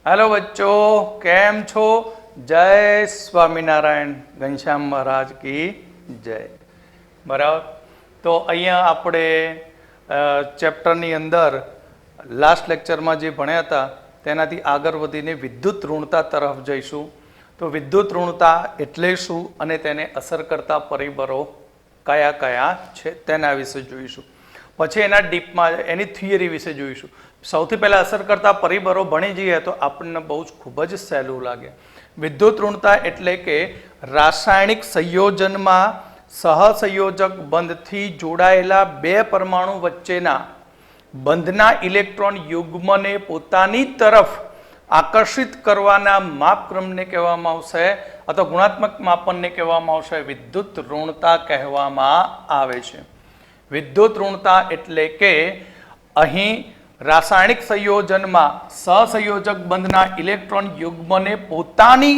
Hello बच्चों, केम छो? जय स्वामीनारायण, घनश्याम महाराज की जय। बराबर। तो अहींया आपणे चेप्टरनी अंदर लास्ट लेक्चरमां जे भण्या हता तेनाथी आगळ वधीने विद्युत ऋणता तरफ जईशुं। तो विद्युत ऋणता एटले शुं अने तेने असर करता परिबळो कया कया छे तेना विશે જોઈશું। પછી એના ડીપમાં એની થિયરી વિશે જોઈશું। સૌથી પહેલા અસર કરતા પરિબળો ભણી જઈએ તો આપણને બહુ જ ખૂબ જ સહેલું લાગે। વિદ્યુત ઋણતા એટલે કે રાસાયણિક સંયોજનમાં સહસંયોજક બંધથી જોડાયેલા બે પરમાણુ વચ્ચેના બંધના ઇલેક્ટ્રોન યુગ્મને પોતાની તરફ આકર્ષિત કરવાના માપક્રમને કહેવામાં આવશે અથવા ગુણાત્મક માપનને કહેવામાં આવશે વિદ્યુત ઋણતા કહેવામાં આવે છે। વિદ્યુત ઋણતા એટલે કે અહીં રાસાયણિક સંયોજનમાં સહસંયોજક બંધના ઇલેક્ટ્રોન યુગ્મને પોતાની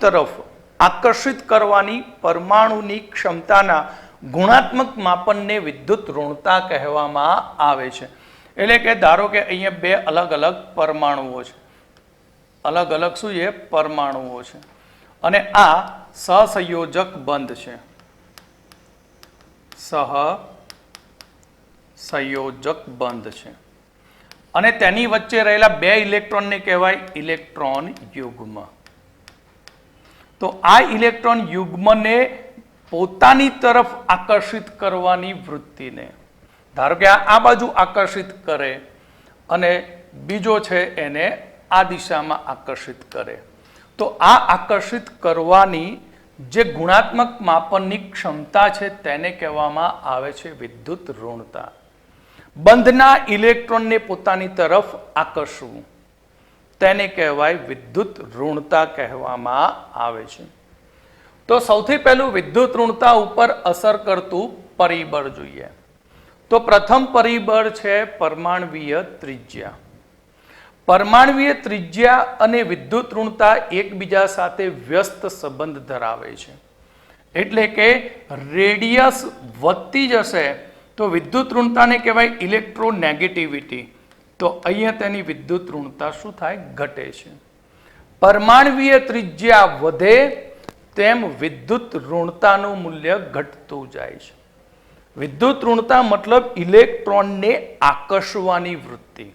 તરફ આકર્ષિત કરવાની પરમાણુની ક્ષમતાના ગુણાત્મક માપનને વિદ્યુત ઋણતા કહેવામાં આવે છે। એટલે કે ધારો કે અહીંયા બે અલગ અલગ પરમાણુઓ છે, અલગ અલગ શું છે પરમાણુઓ છે, અને આ સહસંયોજક બંધ છે, સહસંયોજક બંધ છે, અને તેની વચ્ચે રહેલા બે ઇલેક્ટ્રોનને કહેવાય ઇલેક્ટ્રોન યુગ્મ। તો આ ઇલેક્ટ્રોન યુગ્મને પોતાની તરફ આકર્ષિત કરવાની વૃત્તિને ધારો કે આ બાજુ આકર્ષિત કરે અને બીજો છે એને આ દિશામાં આકર્ષિત કરે, તો આ આકર્ષિત કરવાની જે ગુણાત્મક માપનની ક્ષમતા છે તેને કહેવામાં આવે છે વિદ્યુત ઋણતા। બંધના ઇલેક્ટ્રોનને પોતાની તરફ આકર્ષવું તેને કહેવાય વિદ્યુત ઋણતા કહેવામાં આવે છે। તો સૌથી પહેલું વિદ્યુત ઋણતા ઉપર અસર કરતું પરિબળ જોઈએ। તો પ્રથમ પરિબળ છે પરમાણવીય ત્રિજ્યા। પરમાણવીય ત્રિજ્યા અને વિદ્યુત ઋણતા એકબીજા સાથે વ્યસ્ત સંબંધ ધરાવે છે। એટલે કે રેડિયસ વધતી જશે તો વિદ્યુત ઋણતાને કહેવાય ઇલેક્ટ્રોનેગેટિવિટી, તો અહીંયા તેની વિદ્યુત ઋણતા શું થાય ઘટે છે। પરમાણવીય ત્રિજ્યા વધે તેમ વિદ્યુત ઋણતાનું મૂલ્ય ઘટતું જાય છે। વિદ્યુત ઋણતા મતલબ ઇલેક્ટ્રોનને આકર્ષવાની વૃત્તિ,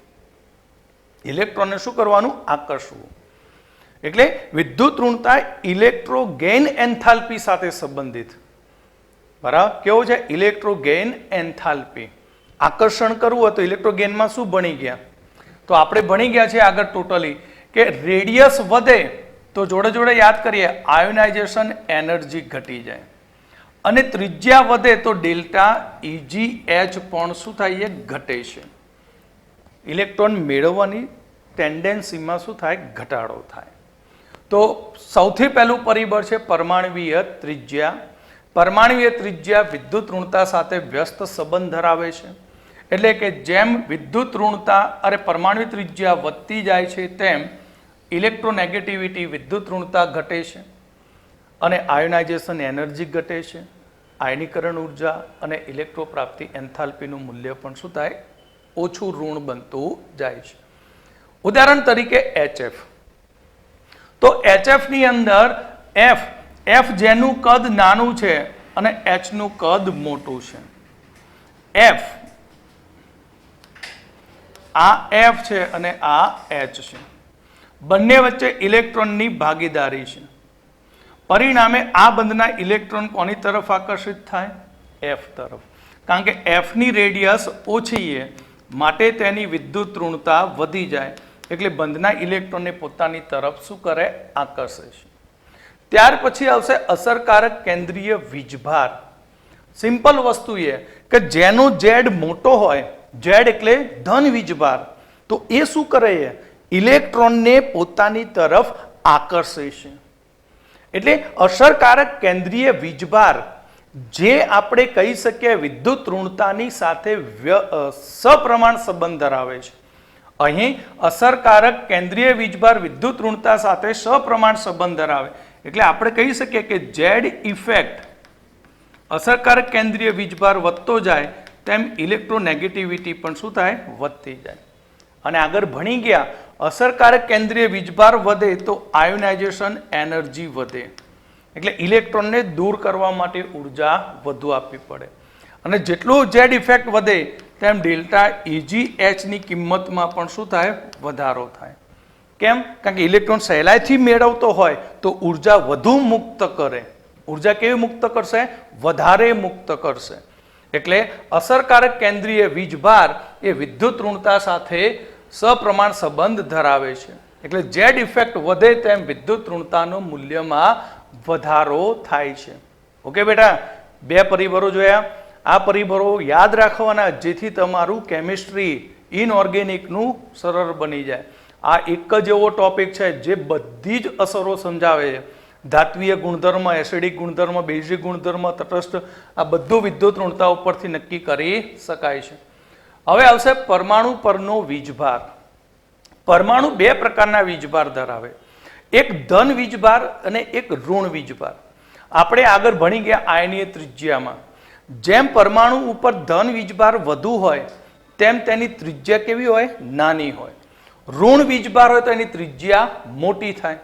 ઇલેક્ટ્રોનને શું કરવાનું આકર્ષવું, એટલે વિદ્યુત ઋણતા ઇલેક્ટ્રોગેઇન એન્થાલ્પી સાથે સંબંધિત। બરાબર, કેવું છે ઇલેક્ટ્રોગેઇન એન્થાલ્પી। આકર્ષણ કરવું હોય તો ઇલેક્ટ્રોગેઇનમાં શું ભણી ગયા? તો આપણે ભણી ગયા છે આગળ ટોટલી કે રેડિયસ વધે તો જોડે જોડે યાદ કરીએ આયોનાઇઝેશન એનર્જી ઘટી જાય, અને ત્રિજ્યા વધે તો ડેલ્ટા EGH પણ શું થાય એ ઘટે છે। ઇલેક્ટ્રોન મેળવવાની ટેન્ડન્સીમાં શું થાય ઘટાડો થાય। તો સૌથી પહેલું પરિબળ છે પરમાણવીય ત્રિજ્યા। પરમાણવીય ત્રિજ્યા વિદ્યુત ઋણતા સાથે વ્યસ્ત સંબંધ ધરાવે છે। એટલે કે જેમ વિદ્યુત ઋણતા અને પરમાણવીય ત્રિજ્યા વધતી જાય છે તેમ ઇલેક્ટ્રોનેગેટિવિટી વિદ્યુત ઋણતા ઘટે છે અને આયોનાઇઝેશન એનર્જી ઘટે છે, આયનીકરણ ઉર્જા અને ઇલેક્ટ્રો પ્રાપ્તિ એન્થાલ્પીનું મૂલ્ય પણ શું થાય ઓછું ઋણ બનતું જાય છે। ઉદાહરણ તરીકે HF। તો HF ની અંદર F જેનું કદ નાનું છે અને H નું કદ મોટું છે। F આ F છે અને આ H છે, બંને વચ્ચે ઇલેક્ટ્રોનની ભાગીદારી છે। પરિણામે આ બંધના ઇલેક્ટ્રોન કોની તરફ આકર્ષિત થાય? F તરફ, કારણ કે F ની રેડિયસ ઓછી છે માટે તેની વિદ્યુત ઋણતા વધી જાય, એટલે બંધના ઇલેક્ટ્રોનને પોતાની તરફ શું કરે આકર્ષે છે। ત્યાર પછી આવશે અસરકારક કેન્દ્રીય વીજભાર। સિમ્પલ વસ્તુ એ કે જેનો Z મોટો હોય, Z એટલે ધન વીજભાર, તો એ શું કરે છે ઇલેક્ટ્રોનને પોતાની તરફ આકર્ષે છે। એટલે અસરકારક કેન્દ્રીય વીજભાર જે આપણે કહી શકીએ વિદ્યુત ઋણતાની સાથે સપ્રમાણ સંબંધ ધરાવે છે। અહીં અસરકારક કેન્દ્રીય વીજભાર વિદ્યુત ઋણતા સાથે સપ્રમાણ સંબંધ ધરાવે, એટલે આપણે કહી શકીએ કે Z ઇફેક્ટ અસરકારક કેન્દ્રીય વીજભાર વધતો જાય તેમ ઇલેક્ટ્રોનેગેટિવિટી પણ શું થાય વધતી જાય। અને આગળ ભણી ગયા અસરકારક કેન્દ્રીય વીજભાર વધે તો આયોનાઇઝેશન એનર્જી વધે, એટલે ઇલેક્ટ્રોનને દૂર કરવા માટે ઉર્જા વધુ આપવી પડે. અને જેટલું ઝેડ ઇફેક્ટ વધે તેમ ડેલ્ટા EGH ની કિંમતમાં પણ શું થાય? વધારો થાય. કેમ? કારણ કે ઇલેક્ટ્રોન સહેલાઈથી મેળવતો હોય તો ઉર્જા વધુ મુક્ત કરે. ઉર્જા કેવી મુક્ત કરશે? વધારે મુક્ત કરશે. એટલે અસરકારક કેન્દ્રીય વીજભાર એ વિદ્યુત ઋણતા સાથે સપ્રમાણ સંબંધ ધરાવે છે. એટલે ઝેડ ઇફેક્ટ વધે તેમ વિદ્યુત ઋણતાનો મૂલ્યમાં વધારો થાય છે. ઓકે બેટા, બે પરિબળો જોયા. આ પરિબળો યાદ રાખવાના જેથી તમારું કેમિસ્ટ્રી ઇનઓર્ગેનિકનું સરળ બની જાય. આ એક જ એવો ટોપિક છે જે બધી જ અસરો સમજાવે છે. ધાત્વીય ગુણધર્મ, એસિડિક ગુણધર્મ, બેઝિક ગુણધર્મ, તટસ્થ, આ બધું વિદ્યુત ઋણતા ઉપરથી નક્કી કરી શકાય છે. હવે આવશે પરમાણુ પરનો વીજભાર. પરમાણુ બે પ્રકારના વીજભાર ધરાવે, એક ધન વીજભાર અને એક ઋણ વીજભાર. આપણે આગળ ભણી ગયા આયનીય ત્રિજ્યામાં, જેમ પરમાણુ ઉપર ધન વીજભાર વધુ હોય તેમ તેની ત્રિજ્યા કેવી હોય? નાની હોય. ઋણ વીજભાર હોય તો એની ત્રિજ્યા મોટી થાય.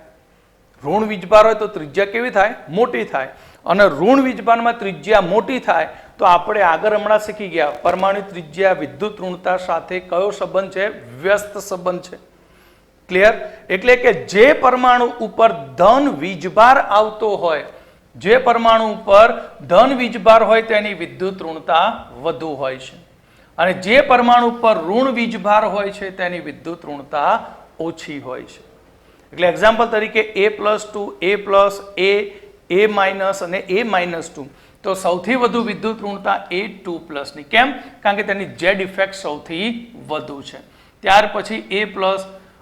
ઋણ વીજભાર હોય તો ત્રિજ્યા કેવી થાય? મોટી થાય. અને ઋણ વીજભારમાં ત્રિજ્યા મોટી થાય તો આપણે આગળ હમણાં શીખી ગયા પરમાણુ ત્રિજ્યા વિદ્યુત ઋણતા સાથે કયો સંબંધ છે? વ્યસ્ત સંબંધ છે. ક્લિયર? એટલે કે જે પરમાણુ ઉપર ધન વીજભાર આવતો હોય, જે પરમાણુ ઉપર ધન વીજભાર હોય તેની વિદ્યુત ઋણતા વધુ હોય છે, અને જે પરમાણુ ઉપર ઋણ વીજભાર હોય છે તેની વિદ્યુત ઋણતા ઓછી હોય છે. એટલે એક્ઝામ્પલ તરીકે A+2, A+, A- અને A-2, તો સૌથી વધુ વિદ્યુત ઋણતા A2+ ની. કેમ? કારણ કે તેની ઝેડ ઇફેક્ટ સૌથી વધુ છે. ત્યાર પછી A+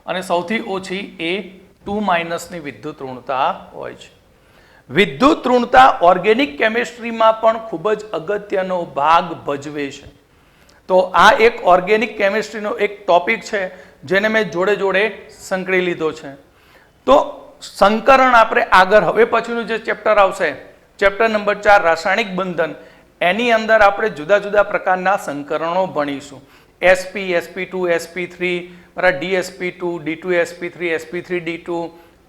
અને સૌથી ઓછી A2- ની વિદ્યુત ઋણતા હોય છે. વિદ્યુત ઋણતા ઓર્ગેનિક કેમિસ્ટ્રીમાં પણ ખૂબ જ અગત્યનો ભાગ ભજવે છે. તો આ એક ઓર્ગેનિક કેમિસ્ટ્રીનો એક ટોપિક છે જેને મેં જોડે જોડે સંકળી લીધો છે. તો સંકરણ આપણે આગળ હવે પછીનું જે ચેપ્ટર આવશે, ચેપ્ટર નંબર 4 રાસાયણિક બંધન, એની અંદર આપણે જુદા જુદા પ્રકારના સંકરણો ભણીશું. sp, sp2, sp3, dsp2, d2sp3, sp3d2,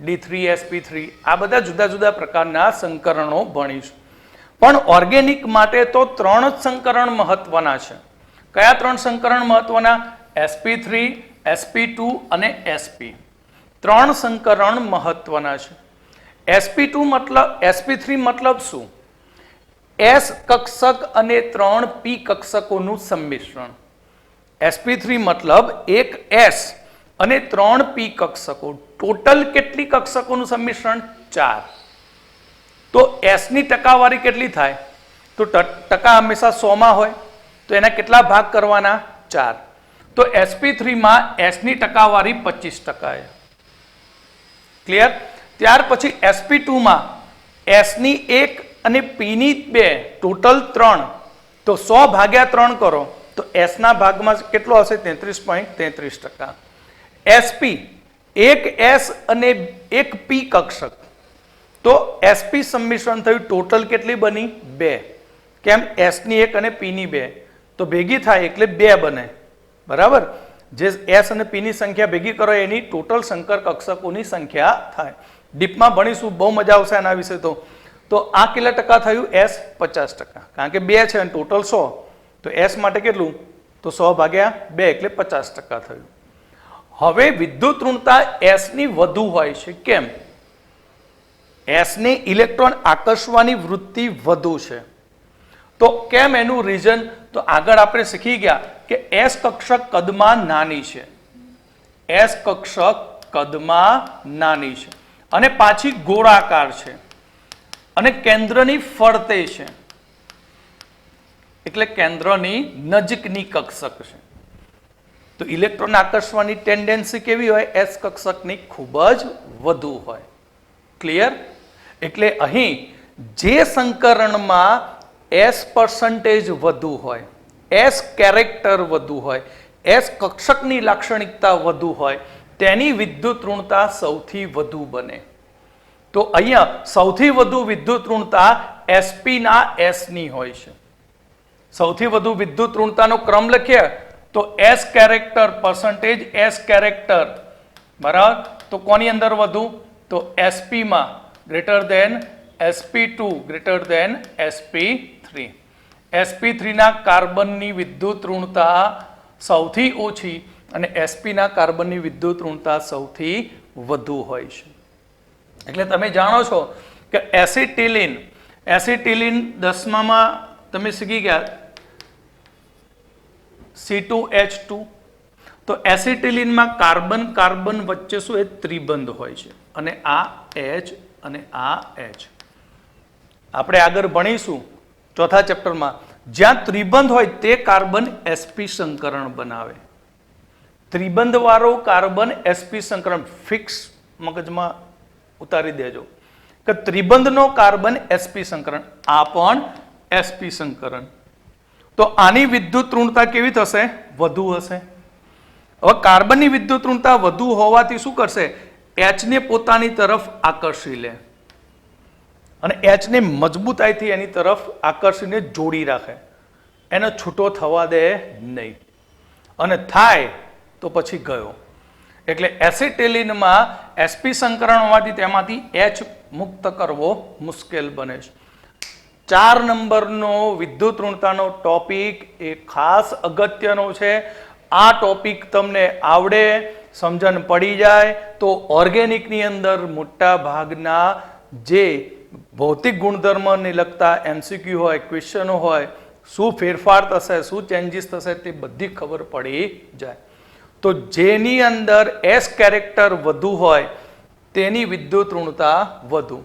d3sp3, આ બધા જુદા જુદા પ્રકારના સંકરણો ભણીશું. પણ ઓર્ગેનિક માટે તો 3 જ સંકરણ મહત્વના છે. કયા 3 સંકરણ મહત્વના? sp3, sp2 અને sp. 3 સંકરણ મહત્વના છે. sp2 મતલબ, sp3 મતલબ શું? s કક્ષક અને 3 p કક્ષકોનું સંમિશ્રણ. sp3 મતલબ એક s અને 3 p કક્ષકો. ટોટલ કેટલી કક્ષકોનું સંમિશ્રણ? 4. તો s ની ટકાવારી કેટલી થાય? તો ટકા હંમેશા 100 માં હોય, તો એના કેટલા ભાગ કરવાના? 4. તો sp3 માં s ની ટકાવારી 25% છે. ક્લિયર? ત્યાર પછી sp2 માં s ની 1 અને p ની 2, ટોટલ 3. તો 100 ભાગ્યા 3 કરો તો s ના ભાગમાં કેટલો હશે? 33.33%. sp એક s અને એક p કક્ષક, તો sp સંમિશ્રણ થયું, ટોટલ કેટલી બની? 2. કેમ? s ની 1 અને p ની 2, તો ભેગી થાય એટલે 2 બને. બરાબર? જે s અને p ની સંખ્યા ભેગી કરો એની ટોટલ સંકર કક્ષકોની સંખ્યા થાય. ડીપમાં ભણીશું, બહુ મજા આવશે આના વિશે. તો આ કેટલા ટકા થયું? s 50%. કારણ કે 2 છે અને ટોટલ 100, તો s માટે કેટલું? તો 100 ભાગ્યા 2 એટલે 50% થયું. હવે વિદ્યુત ઋણતા s ની વધુ હોય છે. કેમ? s ની ઇલેક્ટ્રોન આકર્ષવાની વૃત્તિ વધુ છે. તો કેમ? એનું રીઝન તો આગળ આપણે શીખી ગયા કે s કક્ષક કદમાં નાની છે. s કક્ષક કદમાં નાની છે અને પાછી ગોળાકાર છે અને કેન્દ્રની ફરતે છે, એટલે કેન્દ્રની નજીકની કક્ષક છે. તો ઇલેક્ટ્રોન આકર્ષવાની ટેન્ડન્સી કેવી હોય? s કક્ષકની ખૂબ જ વધુ હોય. ક્લિયર? એટલે અહીં જે સંકરણમાં s% વધુ હોય, s કેરેક્ટર વધુ હોય, s કક્ષકની લાક્ષણિકતા વધુ હોય, તેની વિદ્યુત ઋણતા સૌથી વધુ બને. તો અહીંયા સૌથી વધુ વિદ્યુત ઋણતા sp ના s ની હોય છે. સૌથી વધુ વિદ્યુત ઋણતાનો ક્રમ લખીએ તો s કેરેક્ટર, %s કેરેક્ટર, બરાબર. તો કોની અંદર વધુ? તો sp માં greater than sp2 greater than sp3. sp3 ના કાર્બનની વિદ્યુત ઋણતા સૌથી ઓછી અને sp ના કાર્બનની વિદ્યુત ઋણતા સૌથી વધુ હોય છે. એટલે તમે જાણો છો કે એસિટિલિન 10માં તમે શીખી ગયા C2H2. તો એસિટિલિનમાં કાર્બન કાર્બન વચ્ચે શું એ ત્રિબંધ હોય છે અને આ H અને આ H. આપણે આગળ ભણીશું ચોથા ચેપ્ટરમાં, જ્યાં ત્રિબંધ હોય તે કાર્બન sp સંકરણ બનાવે. ત્રિબંધ વાળો કાર્બન sp સંકરણ ફિક્સ મગજમાં ઉતારી દેજો કે ત્રિબંધનો કાર્બન sp સંકરણ, આ પણ sp સંકરણ. તો આની વિદ્યુત ઋણતા કેવી થશે? વધુ હશે. હવે કાર્બનની વિદ્યુત ઋણતા વધુ હોવાથી શું કરશે? H ને પોતાની તરફ આકર્ષી લે અને H ને મજબૂતાઈથી એની તરફ આકર્ષીને જોડી રાખે, એને છૂટો થવા દે નહીં, અને થાય તો પછી ગયો. એટલે એસિટિલિનમાં sp સંકરણ હોવાથી તેમાંથી H મુક્ત કરવો મુશ્કેલ બને છે. 4 નંબરનો વિદ્યુત ઋણતાનો ટોપિક એ ખાસ અગત્યનો છે. આ ટોપિક તમને આવડે, સમજણ પડી જાય તો ઓર્ગેનિકની અંદર મોટા ભાગના જે ભૌતિક ગુણધર્મને લગતા MCQ હોય, ક્વેશ્ચનો હોય, શું ફેરફાર થશે, શું ચેન્જીસ થશે તે બધી ખબર પડી જાય. તો જેની અંદર S કેરેક્ટર વધુ હોય તેની વિદ્યુત ઋણતા વધુ.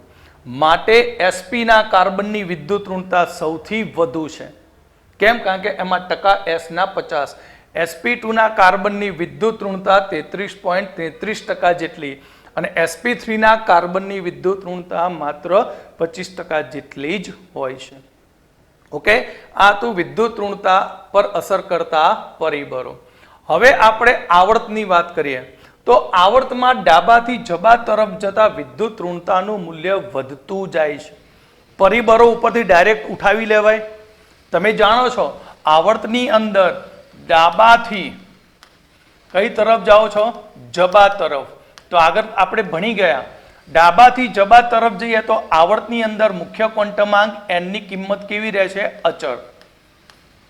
માટે sp ના કાર્બનની વિદ્યુત ઋણતા સૌથી વધુ છે. કેમ? કારણ કે એમાં ટકા S ના 50. sp2 ના કાર્બનની વિદ્યુત ઋણતા 33.33% જેટલી અને sp3 ના કાર્બનની વિદ્યુત ઋણતા માત્ર 25% જેટલી જ હોય છે. ઓકે, આ તો વિદ્યુત ઋણતા પર અસર કરતા પરિબળો. હવે આપણે આવર્તની વાત કરીએ તો આવર્તમાં ડાબાથી જબા તરફ જતા વિદ્યુત ઋણતાનું મૂલ્ય વધતું જાય છે. પરિબળો ઉપરથી ડાયરેક્ટ ઉઠાવી લેવાય. તમે જાણો છો આવર્તની અંદર ડાબાથી કઈ તરફ જાઓ છો? જબા તરફ. તો આગળ આપણે ભણી ગયા ડાબાથી જબા તરફ જઈએ તો આવર્તની અંદર મુખ્ય ક્વોન્ટમાંક n ની કિંમત કેવી રહે છે? અચળ.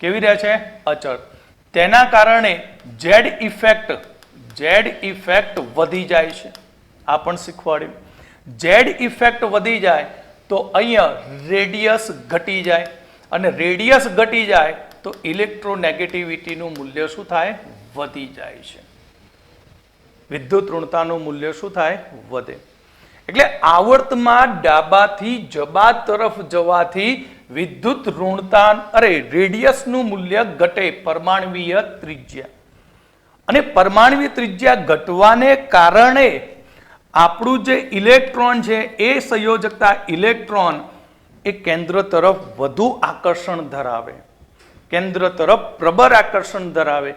કેવી રહે છે? અચળ. તેના કારણે Z ઇફેક્ટ વધી જાય છે. આ પણ શીખવાડ્યું. Z ઇફેક્ટ વધી જાય તો અહીંયા રેડિયસ ઘટી જાય અને રેડિયસ ઘટી જાય તો ઇલેક્ટ્રોનેગેટિવિટીનું મૂલ્ય શું થાય? વધી જાય છે. વિદ્યુત ઋણતાનું મૂલ્ય શું થાય? વધે. એટલે આવર્તમાં ડાબાથી જબા તરફ જવાથી વિદ્યુત ઋણતા રેડિયસનું મૂલ્ય ઘટે. પરમાણ્વીય ત્રિજ્યા અને પરમાણ્વીય ત્રિજ્યા ઘટવાને કારણે આપણું જે ઇલેક્ટ્રોન છે એ સંયોજકતા ઇલેક્ટ્રોન એ કેન્દ્ર તરફ વધુ આકર્ષણ ધરાવે, કેન્દ્ર તરફ પ્રબળ આકર્ષણ ધરાવે.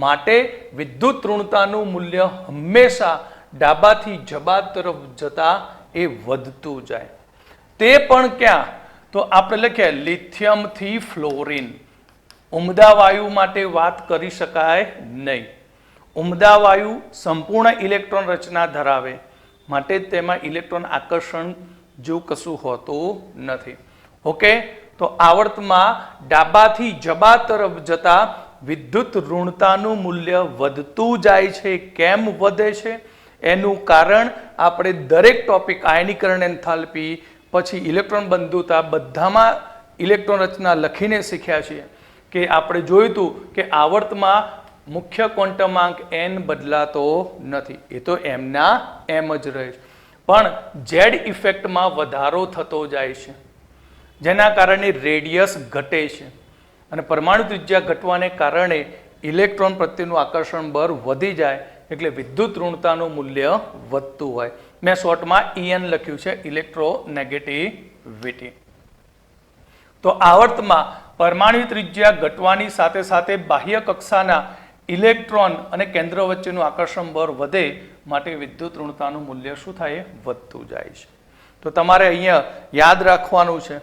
માટે વિદ્યુત ઋણતાનું મૂલ્ય હંમેશા ડાબાથી જબા તરફ જતા એ વધતું જાય. તે પણ ક્યાં? તો આપણે લખીએ લિથિયમથી ફ્લોરિન. ઉમદા વાયુ માટે વાત કરી શકાય નહીં. ઉમદા વાયુ સંપૂર્ણ ઇલેક્ટ્રોન રચના ધરાવે, માટે તેમાં ઇલેક્ટ્રોન આકર્ષણ જેવું કશું હોતું નથી. ઓકે, તો આવર્તમાં ડાબાથી જબા તરફ જતા વિદ્યુત ઋણતાનું મૂલ્ય વધતું જાય છે. કેમ વધે છે? એનું કારણ આપણે દરેક ટોપિક આયનીકરણ, એન્થાલ્પી, પછી ઇલેક્ટ્રોન બંધુતા બધામાં ઇલેક્ટ્રોન રચના લખીને શીખ્યા છીએ કે આપણે જોયું હતું કે આવર્તમાં મુખ્ય ક્વોન્ટમાંક n બદલાતો નથી, એ તો એમના એમ જ રહે છે. પણ Z ઇફેક્ટમાં વધારો થતો જાય છે, જેના કારણે રેડિયસ ઘટે છે અને પરમાણુ ત્રિજ્યા ઘટવાને કારણે ઇલેક્ટ્રોન પ્રત્યેનું આકર્ષણ બળ વધી જાય, એટલે વિદ્યુત ઋણતાનું મૂલ્ય વધતું હોય. મેં શોર્ટમાં EN લખ્યું છે, ઇલેક્ટ્રોનેગેટિવિટી. તો આવર્તમાં પરમાણુ ત્રિજ્યા ઘટવાની સાથે સાથે બાહ્ય કક્ષાના ઇલેક્ટ્રોન અને કેન્દ્ર વચ્ચેનું આકર્ષણ બળ વધે, માટે વિદ્યુત ઋણતાનું મૂલ્ય શું થાય? વધતું જાય છે. તો તમારે અહીંયા યાદ રાખવાનું છે.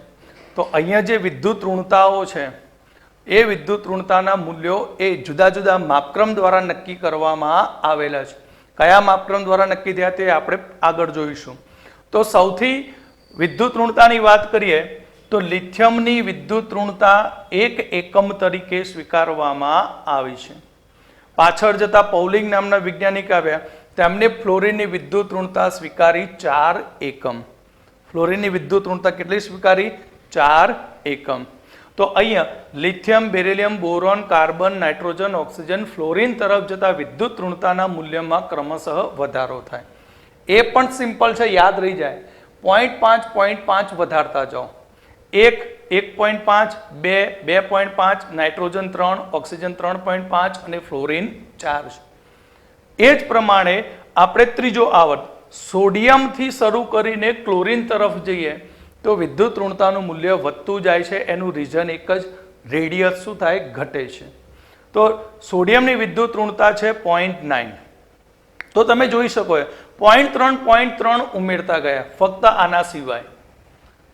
તો અહીંયા જે વિદ્યુત ઋણતાઓ છે એ વિદ્યુત ઋણતાના મૂલ્યો એ જુદા જુદા માપક્રમ દ્વારા નક્કી કરવામાં આવેલા છે. કયા માપક્રમ દ્વારા નક્કી થયા તે આપણે આગળ જોઈશું. તો સૌથી વિદ્યુત ઋણતાની વાત કરીએ તો લિથિયમની વિદ્યુત ઋણતા 1 એકમ તરીકે સ્વીકારવામાં આવી છે. પાછળ જતા પૌલિંગ નામના વૈજ્ઞાનિક આવ્યા, તેમને ફ્લોરિનની વિદ્યુત ઋણતા સ્વીકારી 4 એકમ. ફ્લોરિનની વિદ્યુત ઋણતા કેટલી સ્વીકારી? 4 એકમ. તો અહીંયા lithium, beryllium, boron, carbon, nitrogen, oxygen, fluorine તરફ જતા વિદ્યુત ઋણતાના મૂલ્યમાં ક્રમશઃ વધારો થાય. એ પણ સિમ્પલ છે, યાદ રહી જાય. 0.5 વધારતા જાઓ. 1 1.5, 2 2.5, નાઇટ્રોજન 3, ઓક્સિજન 3.5 અને ફ્લોરિન 4. એ જ પ્રમાણે આપણે ત્રીજો આવર્ત સોડિયમથી શરૂ કરીને ક્લોરિન તરફ જઈએ તો વિદ્યુત ઋણતાનું મૂલ્ય વધતું જાય છે. એનું રીઝન એક જ, રેડિયસ શું થાય? ઘટે છે. તો સોડિયમની વિદ્યુત ઋણતા છે 0.9. તો તમે જોઈ શકો 0.3 ઉમેરતા ગયા ફક્ત આના સિવાય.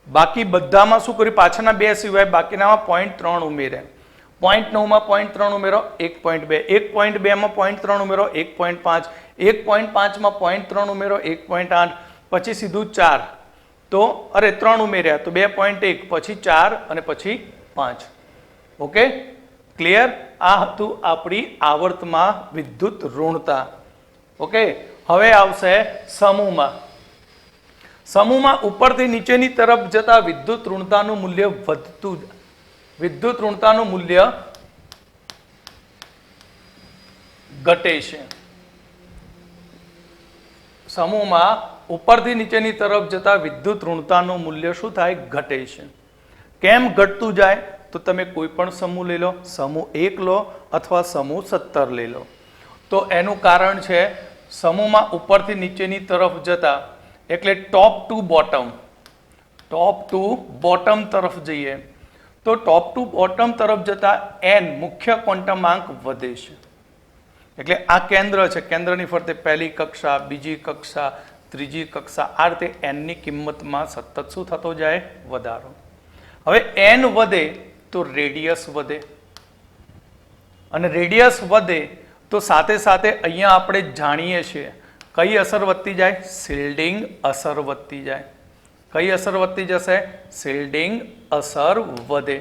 બાકી બધામાં શું કર્યું? પાછળના બે સિવાય બાકીનામાં 0.3 ઉમેર્યા. 0.9માં 0.3 ઉમેરો 1.2, 1.2માં 0.3 ઉમેરો 1.5, 1.5માં 0.3 ઉમેરો 1.8, પછી સીધું 4. તો અરે 3 ઉમેર્યા તો 2.1, પછી 4 અને પછી 5. Okay, clear? આ હતું આપણી આવર્તમાં વિદ્યુત ઋણતા. ઓકે, હવે આવશે સમૂહમાં. સમૂહમાં ઉપરથી નીચેની તરફ જતા વિદ્યુત ઋણતાનું મૂલ્ય વધતું, વિદ્યુત ઋણતાનું મૂલ્ય ઘટે છે. સમૂહમાં ઉપરથી નીચેની તરફ જતા વિદ્યુત ઋણતાનું મૂલ્ય શું થાય? ઘટે છે. કેમ ઘટતું જાય? તો તમે કોઈ પણ સમૂહ લઈ લો, સમૂહ 1 લો અથવા સમૂહ 17 લઈ લો. તો એનું કારણ છે સમૂહમાં ઉપરથી નીચેની તરફ જતા, એટલે top to bottom, top to bottom તરફ જઈએ તો ટોપ ટુ બોટમ તરફ જતા n મુખ્ય ક્વોન્ટમાંક વધે છે. એટલે આ કેન્દ્ર છે, કેન્દ્રની ફરતે પહેલી કક્ષા, બીજી કક્ષા, ત્રીજી કક્ષા, આ રીતે n ની કિંમતમાં સતત શું થતો જાય? વધારો. હવે n વધે તો રેડિયસ વધે, અને રેડિયસ વધે તો સાથે સાથે અહીંયા આપણે જાણીએ છીએ કઈ અસર વધતી જાય? શિલ્ડિંગ અસર વધતી જાય. કઈ અસર વધતી જશે? શિલ્ડિંગ અસર વધે.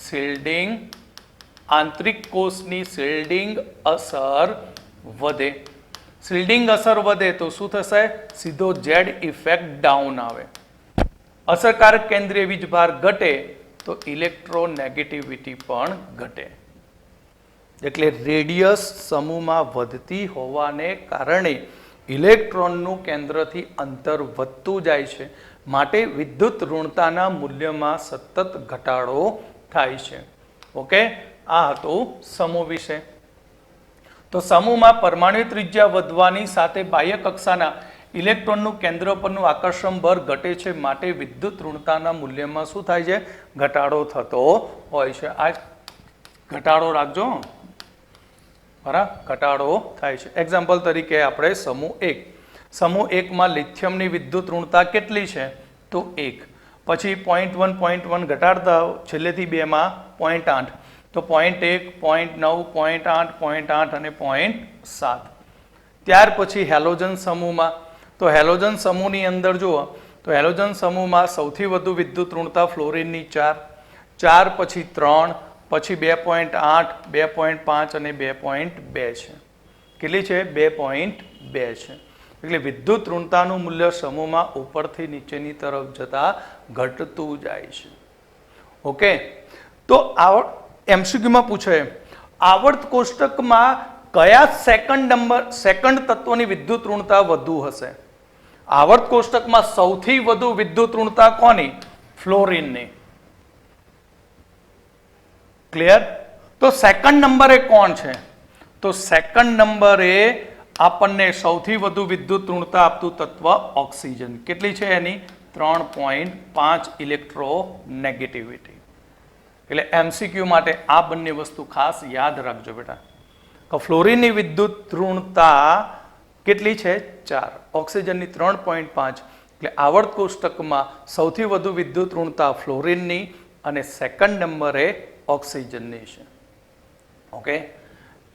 શિલ્ડિંગ, આંતરિક કોષની શિલ્ડિંગ અસર વધે. શિલ્ડિંગ અસર વધે તો શું થશે? સીધો Z ઇફેક્ટ ડાઉન આવે. અસરકારક કેન્દ્રીય વીજભાર ઘટે તો ઇલેક્ટ્રોનેગેટિવિટી પણ ઘટે. એટલે રેડિયસ સમૂહમાં વધતી હોવાને કારણે ઇલેક્ટ્રોનનું કેન્દ્રથી અંતર વધતું જાય છે, માટે વિદ્યુત ઋણતાના મૂલ્યમાં સતત ઘટાડો થાય છે. ઓકે, આ હતું સમૂહ વિશે. તો સમૂહમાં પરમાણુ ત્રિજ્યા વધવાની સાથે બાહ્ય કક્ષાના ઇલેક્ટ્રોનનું કેન્દ્ર પરનું આકર્ષણ બળ ઘટે છે, માટે વિદ્યુત ઋણતાના મૂલ્યમાં શું થાય છે? ઘટાડો થતો હોય છે. આ ઘટાડો રાખજો, બરાબર? ઘટાડો થાય છે. એક્ઝામ્પલ તરીકે આપણે સમૂહ 1. સમૂહ 1માં લિથિયમની વિદ્યુત ઋણતા કેટલી છે? તો 1. પછી 0.1 ઘટાડતા છેલ્લેથી 2માં 0.8, તો 0.1, 0.9, 0.8 અને 0.7. ત્યાર પછી હેલોજન સમૂહમાં, તો હેલોજન સમૂહની અંદર જુઓ તો હેલોજન સમૂહમાં સૌથી વધુ વિદ્યુત ઋણતા ફ્લોરિનની 4, 4 પછી 3, પછી 2.8, 2.5 અને 2.2 છે. કેટલી છે? 2.2 છે. એટલે વિદ્યુત ઋણતાનું મૂલ્ય સમૂહમાં ઉપરથી નીચેની તરફ જતા ઘટતું જાય છે. ઓકે, તો MCQમાં પૂછે આવર્ત કોષ્ટકમાં કયા સેકન્ડ તત્વની વિદ્યુત ઋણતા વધુ હશે? આવર્ત કોષ્ટકમાં સૌથી વધુ વિદ્યુત ઋણતા કોની? ફ્લોરિનની. ક્લિયર? તો સેકન્ડ નંબરે કોણ છે? તો સેકન્ડ નંબરે આપણને સૌથી વધુ વિદ્યુત ઋણતા આપતું તત્વ ઓક્સિજન. કેટલી છે એની? 3.5 ઇલેક્ટ્રોનેગેટિવિટી. એટલે MCQ માટે આ બંને વસ્તુ ખાસ યાદ રાખજો બેટા. ફ્લોરિનની વિદ્યુત ઋણતા કેટલી છે? 4. ઓક્સિજનની 3.5. એટલે આવર્ત કોષ્ટકમાં સૌથી વધુ વિદ્યુત ઋણતા ફ્લોરિનની અને સેકન્ડ નંબરે ઓક્સિજનની છે. ઓકે,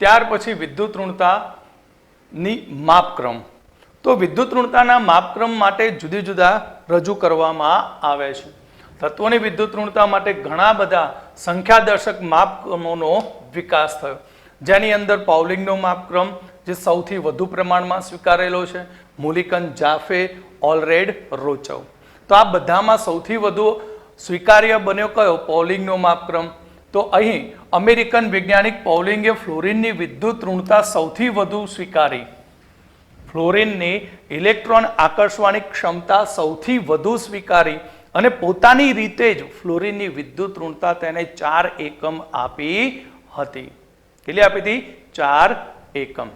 ત્યાર પછી વિદ્યુત ઋણતા ની માપક્રમ. તો વિદ્યુત ઋણતાના માપક્રમ માટે જુદી જુદા રજૂ કરવામાં આવે છે. તત્વોની વિદ્યુત ઋણતા માટે ઘણા બધા સંખ્યાદર્શક માપક્રમોનો વિકાસ થયો, જેની અંદર પાઉલિંગનો માપક્રમ જે સૌથી વધુ પ્રમાણમાં સ્વીકારેલો છે, મુલિકન, જાફે, ઓલરેડ, રોચવ. તો આ બધામાં સૌથી વધુ સ્વીકાર્ય બન્યો કયો? પાઉલિંગનો માપક્રમ. તો અહીં અમેરિકન વૈજ્ઞાનિક પાઉલિંગે ફ્લોરિનની વિદ્યુત ઋણતા સૌથી વધુ સ્વીકારી. ફ્લોરિનની ઇલેક્ટ્રોન આકર્ષવાની ક્ષમતા સૌથી વધુ સ્વીકારી અને પોતાની રીતે જ ફ્લોરિનની વિદ્યુત ઋણતા તેને 4 એકમ આપી હતી. કેટલી આપી હતી? 4 એકમ.